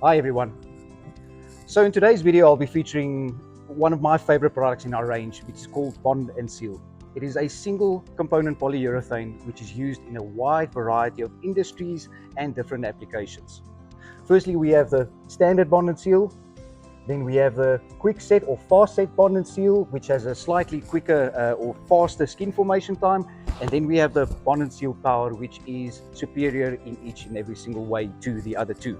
Hi everyone. So in today's video I'll be featuring one of my favorite products in our range, which is called Bond and Seal. It is a single component polyurethane which is used in a wide variety of industries and different applications. Firstly, we have the standard Bond and Seal. Then we have the quick set or fast set Bond and Seal, which has a slightly quicker or faster skin formation time. And then we have the Bond and Seal Power, which is superior in each and every single way to the other two.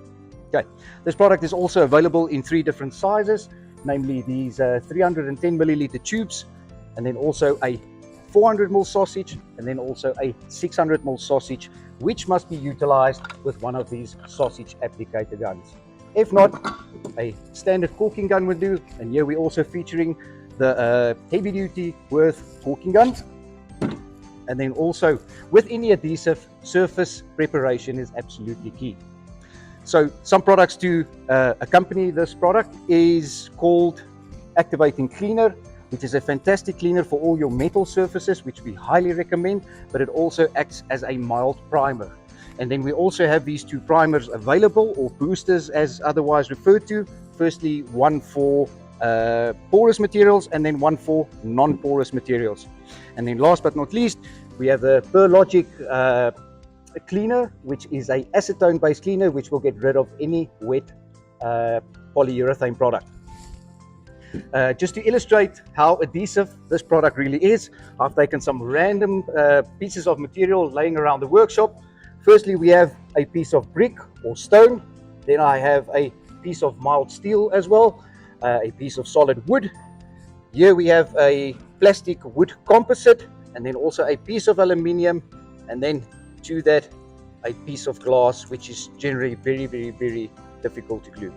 Okay, this product is also available in 3 different sizes, namely these 310 milliliter tubes, and then also a 400 ml sausage, and then also a 600 ml sausage, which must be utilized with one of these sausage applicator guns. If not, a standard caulking gun would do. And here we're also featuring the heavy duty Worth caulking gun. And then also with any adhesive, surface preparation is absolutely key. So some products to accompany this product is called Activating Cleaner, which is a fantastic cleaner for all your metal surfaces, which we highly recommend, but it also acts as a mild primer. And then we also have these 2 primers available, or boosters as otherwise referred to. Firstly, one for porous materials and then one for non-porous materials. And then last but not least, we have the Logic cleaner, which is a acetone based cleaner which will get rid of any wet polyurethane product. Just to illustrate how adhesive this product really is, I've taken some random pieces of material laying around the workshop. Firstly, we have a piece of brick or stone, then I have a piece of mild steel as well, a piece of solid wood. Here we have a plastic wood composite, and then also a piece of aluminium, and then to that a piece of glass, which is generally very difficult to glue.